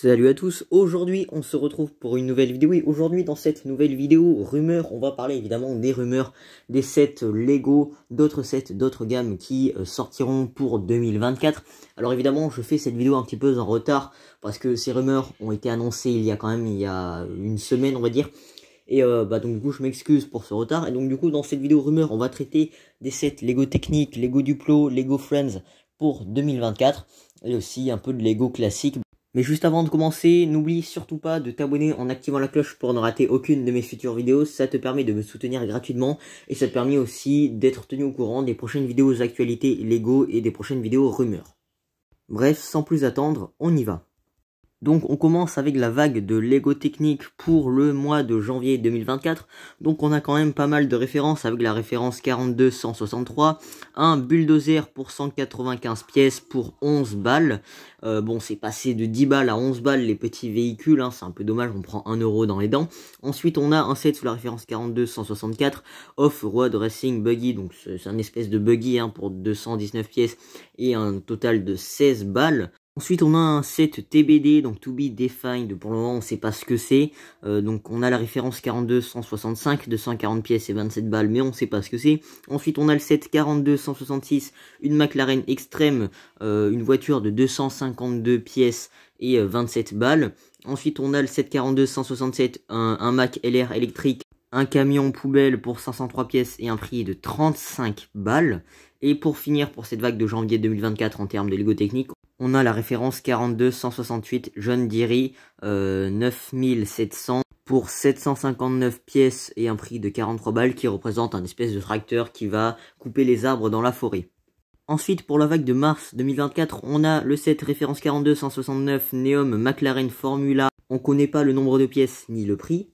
Salut à tous, aujourd'hui on se retrouve pour une nouvelle vidéo et aujourd'hui dans cette nouvelle vidéo rumeurs, on va parler évidemment des rumeurs, des sets Lego, d'autres sets, d'autres gammes qui sortiront pour 2024. Alors évidemment je fais cette vidéo un petit peu en retard parce que ces rumeurs ont été annoncées il y a une semaine on va dire. Et donc du coup je m'excuse pour ce retard. Et donc du coup dans cette vidéo rumeur on va traiter des sets Lego Technic, Lego Duplo, Lego Friends pour 2024 et aussi un peu de Lego classique. Mais juste avant de commencer, n'oublie surtout pas de t'abonner en activant la cloche pour ne rater aucune de mes futures vidéos. Ça te permet de me soutenir gratuitement et ça te permet aussi d'être tenu au courant des prochaines vidéos actualités Lego et des prochaines vidéos rumeurs. Bref, sans plus attendre, on y va. Donc on commence avec la vague de Lego Technic pour le mois de janvier 2024. Donc on a quand même pas mal de références avec la référence 42163, un bulldozer pour 195 pièces pour 11 balles. Bon, c'est passé de 10 balles à 11 balles les petits véhicules, hein, c'est un peu dommage, on prend 1 euro dans les dents. Ensuite on a un set sous la référence 42164, Off-Road Racing Buggy, donc c'est un espèce de buggy hein, pour 219 pièces et un total de 16 balles. Ensuite, on a un set TBD, donc To Be Defined, pour le moment, on ne sait pas ce que c'est. Donc, on a la référence 42-165, 240 pièces et 27 balles, mais on ne sait pas ce que c'est. Ensuite, on a le set 42-166, une McLaren Extreme, une voiture de 252 pièces et 27 balles. Ensuite, on a le set 42-167, un Mac LR électrique, un camion poubelle pour 503 pièces et un prix de 35 balles. Et pour finir, pour cette vague de janvier 2024 en termes de Lego Technic, on a la référence 42-168 John Deere 9700 pour 759 pièces et un prix de 43 balles qui représente un espèce de tracteur qui va couper les arbres dans la forêt. Ensuite, pour la vague de mars 2024, on a le set référence 42-169 Neom McLaren Formula. On connaît pas le nombre de pièces ni le prix.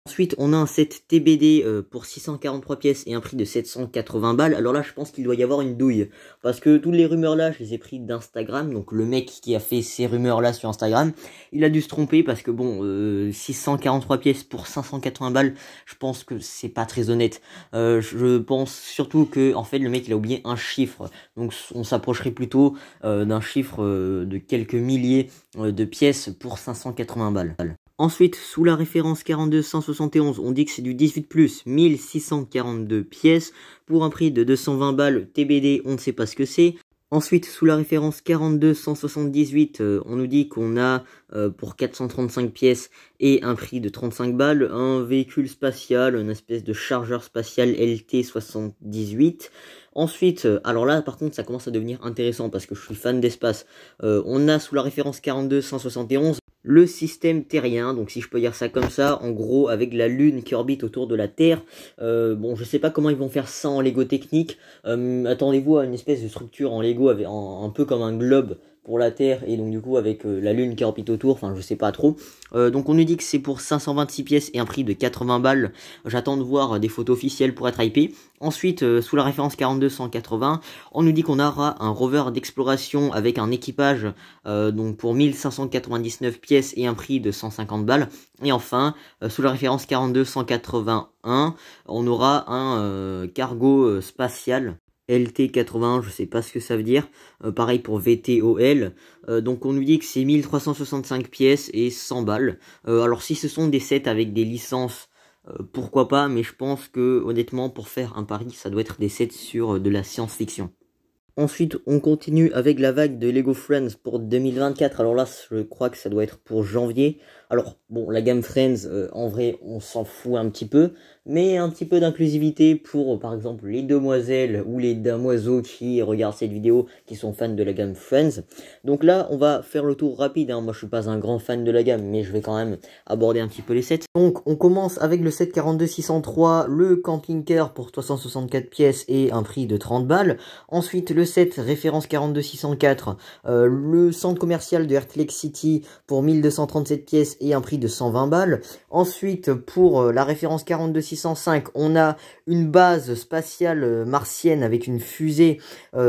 Ensuite, on a un set TBD pour 643 pièces et un prix de 780 balles. Alors là, je pense qu'il doit y avoir une douille. Parce que toutes les rumeurs là, je les ai pris d'Instagram. Donc le mec qui a fait ces rumeurs là sur Instagram, il a dû se tromper parce que bon, 643 pièces pour 580 balles, je pense que c'est pas très honnête. Je pense surtout que en fait le mec il a oublié un chiffre. Donc on s'approcherait plutôt d'un chiffre de quelques milliers de pièces pour 580 balles. Ensuite, sous la référence 42-171, on dit que c'est du 18+, 1642 pièces, pour un prix de 220 balles TBD, on ne sait pas ce que c'est. Ensuite, sous la référence 42-178, on nous dit qu'on a pour 435 pièces et un prix de 35 balles, un véhicule spatial, une espèce de chargeur spatial LT78. Ensuite, alors là par contre ça commence à devenir intéressant parce que je suis fan d'espace. On a sous la référence 42-171 le système terrien, donc si je peux dire ça comme ça, en gros avec la lune qui orbite autour de la Terre. Bon, je sais pas comment ils vont faire ça en Lego Technic. Attendez-vous à une espèce de structure en Lego avec, un peu comme un globe pour la Terre et donc du coup avec la lune qui orbite autour, enfin je sais pas trop. Donc on nous dit que c'est pour 526 pièces et un prix de 80 balles. J'attends de voir des photos officielles pour être hypé. Ensuite, sous la référence 42-180, on nous dit qu'on aura un rover d'exploration avec un équipage donc pour 1599 pièces et un prix de 150 balles. Et enfin, sous la référence 42-181, on aura un cargo spatial LT81, je sais pas ce que ça veut dire, pareil pour VTOL, donc on nous dit que c'est 1365 pièces et 100 balles, alors si ce sont des sets avec des licences, pourquoi pas, mais je pense que honnêtement pour faire un pari, ça doit être des sets sur de la science-fiction. Ensuite, on continue avec la vague de Lego Friends pour 2024. Alors là, je crois que ça doit être pour janvier. Alors, bon, la gamme Friends, en vrai, on s'en fout un petit peu. Mais un petit peu d'inclusivité pour, par exemple, les demoiselles ou les damoiseaux qui regardent cette vidéo, qui sont fans de la gamme Friends. Donc là, on va faire le tour rapide. Hein. Moi, je suis pas un grand fan de la gamme, mais je vais quand même aborder un petit peu les sets. Donc, on commence avec le set 42603, le camping-car pour 364 pièces et un prix de 30 balles. Ensuite, le set référence 42604, le centre commercial de Heartlex City pour 1237 pièces et un prix de 120 balles. Ensuite, pour la référence 42605, on a une base spatiale martienne avec une fusée,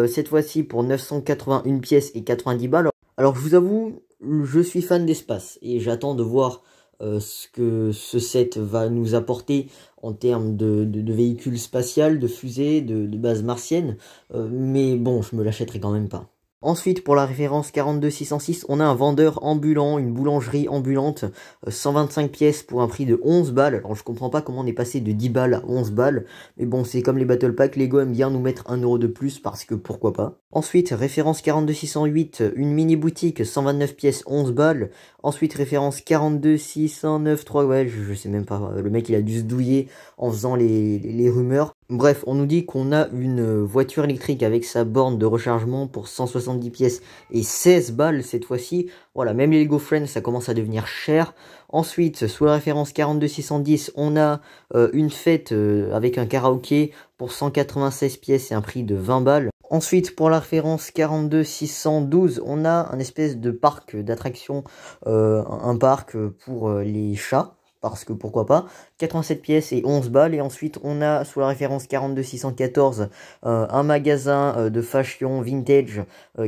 cette fois-ci pour 981 pièces et 90 balles. Alors, je vous avoue, je suis fan d'espace et j'attends de voir ce que ce set va nous apporter en termes de véhicules spatial, de fusées, de base martienne. Mais bon, je me l'achèterai quand même pas. Ensuite, pour la référence 42606, on a un vendeur ambulant, une boulangerie ambulante, 125 pièces pour un prix de 11 balles. Alors je comprends pas comment on est passé de 10 balles à 11 balles, mais bon, c'est comme les Battle Packs, Lego aime bien nous mettre 1 euro de plus parce que pourquoi pas. Ensuite, référence 42608, une mini boutique, 129 pièces, 11 balles. Ensuite, référence 42693, ouais, je sais même pas, le mec il a dû se douiller en faisant les rumeurs. Bref, on nous dit qu'on a une voiture électrique avec sa borne de rechargement pour 170 pièces et 16 balles cette fois-ci. Voilà, même les Lego Friends, ça commence à devenir cher. Ensuite, sous la référence 42610, on a une fête avec un karaoké pour 196 pièces et un prix de 20 balles. Ensuite, pour la référence 42612, on a un espèce de parc d'attractions, un parc pour les chats. Parce que pourquoi pas, 87 pièces et 11 balles. Et ensuite, on a sous la référence 42614 un magasin de fashion vintage,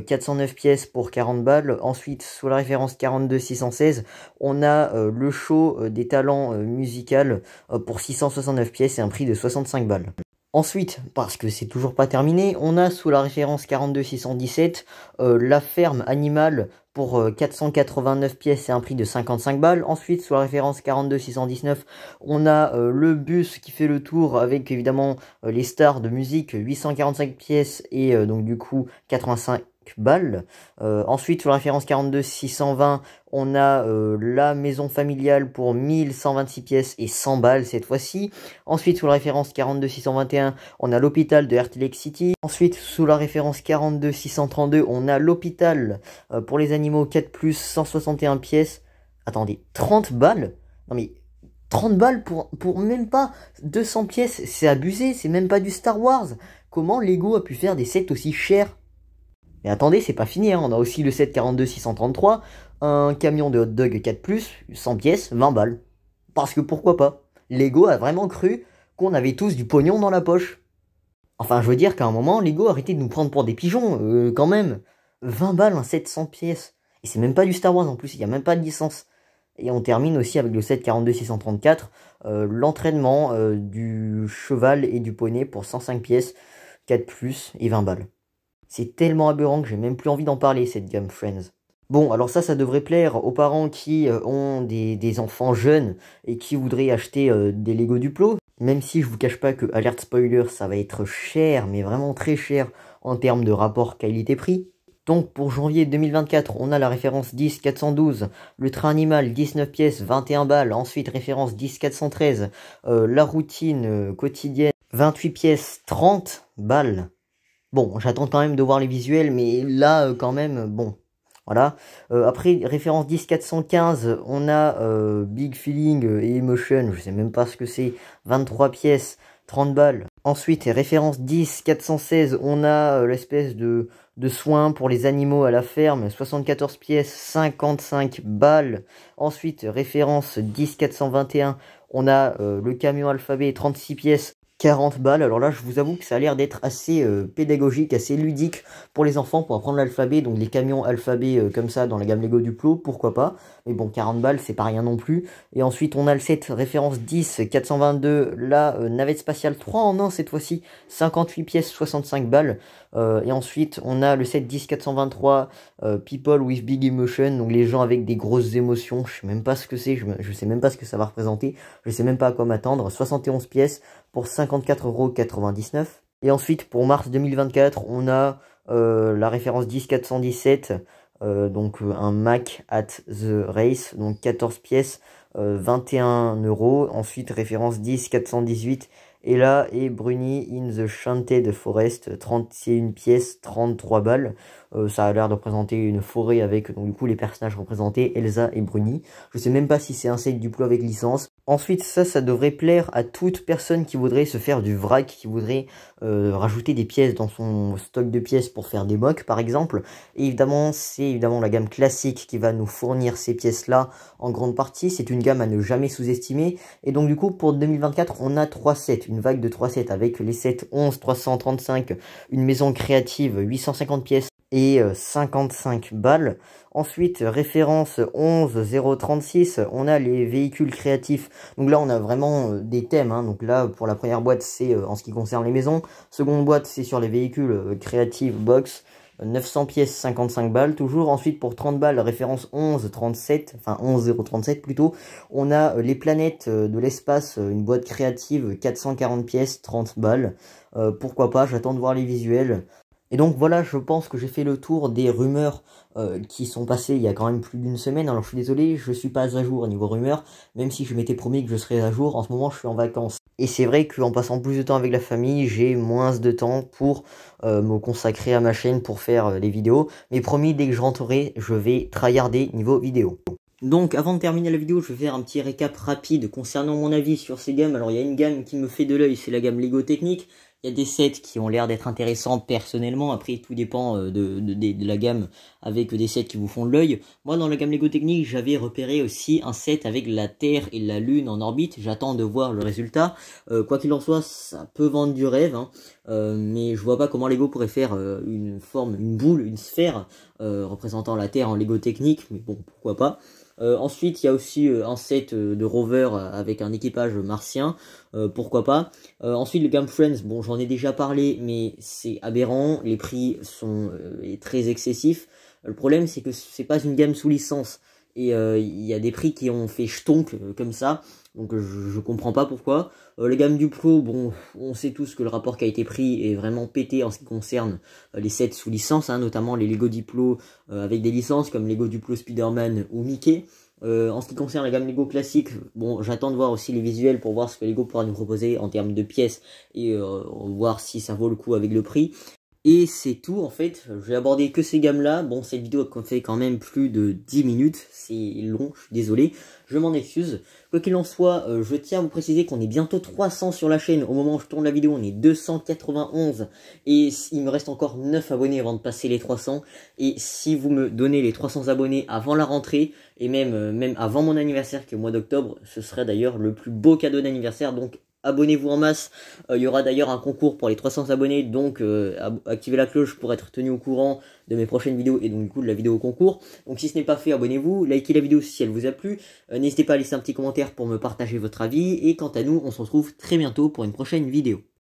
409 pièces pour 40 balles. Ensuite, sous la référence 42616, on a le show des talents musicaux pour 669 pièces et un prix de 65 balles. Ensuite, parce que c'est toujours pas terminé, on a sous la référence 42617 la ferme animale pour 489 pièces et un prix de 55 balles. Ensuite, sous la référence 42619, on a le bus qui fait le tour avec évidemment les stars de musique, 845 pièces et donc du coup 85 balles. Ensuite, sur la référence 42620, on a la maison familiale pour 1126 pièces et 100 balles cette fois-ci. Ensuite, sous la référence 42621, on a l'hôpital de Heart Lake City. Ensuite, sous la référence 42632, on a l'hôpital pour les animaux 4+, 161 pièces. Attendez, 30 balles? Non mais 30 balles pour même pas 200 pièces, c'est abusé, c'est même pas du Star Wars. Comment Lego a pu faire des sets aussi chers? Mais attendez, c'est pas fini, hein. On a aussi le set 42633, un camion de hot dog 4+, 100 pièces, 20 balles. Parce que pourquoi pas? Lego a vraiment cru qu'on avait tous du pognon dans la poche. Enfin, je veux dire qu'à un moment, Lego arrêtez de nous prendre pour des pigeons, quand même. 20 balles, un set 100 pièces. Et c'est même pas du Star Wars en plus, il n'y a même pas de licence. Et on termine aussi avec le set 42634, l'entraînement du cheval et du poney pour 105 pièces, 4+, et 20 balles. C'est tellement aberrant que j'ai même plus envie d'en parler, cette gamme Friends. Bon, alors ça devrait plaire aux parents qui ont des enfants jeunes et qui voudraient acheter des Lego Duplo. Même si je vous cache pas que, alerte spoiler, ça va être cher, mais vraiment très cher en termes de rapport qualité-prix. Donc pour janvier 2024, on a la référence 10412, le train animal 19 pièces, 21 balles. Ensuite référence 10413, la routine quotidienne 28 pièces, 30 balles. Bon, j'attends quand même de voir les visuels, mais là, quand même, bon, voilà. Après, référence 10415, on a Big Feeling et Emotion, je sais même pas ce que c'est, 23 pièces, 30 balles. Ensuite, référence 10416, on a l'espèce de soins pour les animaux à la ferme, 74 pièces, 55 balles. Ensuite, référence 10421, on a le camion alphabet, 36 pièces, 40 balles. Alors là, je vous avoue que ça a l'air d'être assez pédagogique, assez ludique pour les enfants, pour apprendre l'alphabet. Donc les camions alphabet comme ça dans la gamme Lego Duplo, pourquoi pas. Mais bon, 40 balles, c'est pas rien non plus. Et ensuite, on a le set référence 10-422, la navette spatiale 3 en 1 cette fois-ci, 58 pièces, 65 balles. Et ensuite, on a le set 10-423, People with Big Emotion, donc les gens avec des grosses émotions. Je sais même pas ce que c'est, je sais même pas ce que ça va représenter. Je sais même pas à quoi m'attendre. 71 pièces pour 54,99 €. Et ensuite, pour mars 2024, on a la référence 10417, donc un Mac at the Race, donc 14 pièces, 21 €. Ensuite, référence 10418, Ella et Bruni in the Shanted Forest, 31 pièces, 33 balles. Ça a l'air de représenter une forêt avec donc du coup les personnages représentés, Elsa et Bruni. Je sais même pas si c'est un set Duplo avec licence. Ensuite, ça devrait plaire à toute personne qui voudrait se faire du vrac, qui voudrait rajouter des pièces dans son stock de pièces pour faire des mocks par exemple. Et évidemment, c'est évidemment la gamme classique qui va nous fournir ces pièces-là en grande partie. C'est une gamme à ne jamais sous-estimer. Et donc du coup, pour 2024, on a 3 sets, une vague de 3 sets avec les sets 11 335, une maison créative 850 pièces et 55 balles. Ensuite, référence 11036, on a les véhicules créatifs. Donc là, on a vraiment des thèmes, hein. Donc là, pour la première boîte, c'est en ce qui concerne les maisons. Seconde boîte, c'est sur les véhicules créatifs box. 900 pièces, 55 balles toujours. Ensuite, pour 30 balles, référence 11,37, enfin 11,037 plutôt, on a les planètes de l'espace, une boîte créative, 440 pièces, 30 balles. Pourquoi pas, j'attends de voir les visuels. Et donc voilà, je pense que j'ai fait le tour des rumeurs qui sont passées il y a quand même plus d'une semaine. Alors je suis désolé, je suis pas à jour niveau rumeurs, même si je m'étais promis que je serais à jour. En ce moment, je suis en vacances. Et c'est vrai qu'en passant plus de temps avec la famille, j'ai moins de temps pour me consacrer à ma chaîne pour faire les vidéos. Mais promis, dès que je rentrerai, je vais tryharder niveau vidéo. Donc avant de terminer la vidéo, je vais faire un petit récap rapide concernant mon avis sur ces gammes. Alors il y a une gamme qui me fait de l'œil, c'est la gamme Lego Technic. Il y a des sets qui ont l'air d'être intéressants personnellement, après tout dépend de la gamme avec des sets qui vous font de l'œil. Moi dans la gamme Lego Technic, j'avais repéré aussi un set avec la Terre et la Lune en orbite, j'attends de voir le résultat. Quoi qu'il en soit, ça peut vendre du rêve, hein. Mais je vois pas comment Lego pourrait faire une forme, une boule, une sphère représentant la Terre en Lego Technic, mais bon, pourquoi pas. Ensuite, il y a aussi un set de rover avec un équipage martien, pourquoi pas. Ensuite, le Game Friends, bon, j'en ai déjà parlé, mais c'est aberrant, les prix sont très excessifs. Le problème, c'est que c'est pas une gamme sous licence, et il y a des prix qui ont fait ch'tonk comme ça, donc je comprends pas pourquoi. La gamme Duplo, bon, on sait tous que le rapport qui a été pris est vraiment pété en ce qui concerne les sets sous licence, hein, notamment les Lego Duplo avec des licences comme Lego Duplo Spider-Man ou Mickey. En ce qui concerne la gamme Lego classique, bon, j'attends de voir aussi les visuels pour voir ce que Lego pourra nous proposer en termes de pièces et voir si ça vaut le coup avec le prix. Et c'est tout en fait, je vais aborder que ces gammes là. Bon, cette vidéo fait quand même plus de 10 minutes, c'est long, je suis désolé, je m'en excuse. Quoi qu'il en soit, je tiens à vous préciser qu'on est bientôt 300 sur la chaîne. Au moment où je tourne la vidéo, on est 291 et il me reste encore 9 abonnés avant de passer les 300. Et si vous me donnez les 300 abonnés avant la rentrée et même avant mon anniversaire qui est au mois d'octobre, ce serait d'ailleurs le plus beau cadeau d'anniversaire, donc abonnez-vous en masse. Il y aura d'ailleurs un concours pour les 300 abonnés, donc activez la cloche pour être tenu au courant de mes prochaines vidéos et donc du coup de la vidéo concours. Donc si ce n'est pas fait, abonnez-vous, likez la vidéo si elle vous a plu, n'hésitez pas à laisser un petit commentaire pour me partager votre avis, et quant à nous, on se retrouve très bientôt pour une prochaine vidéo.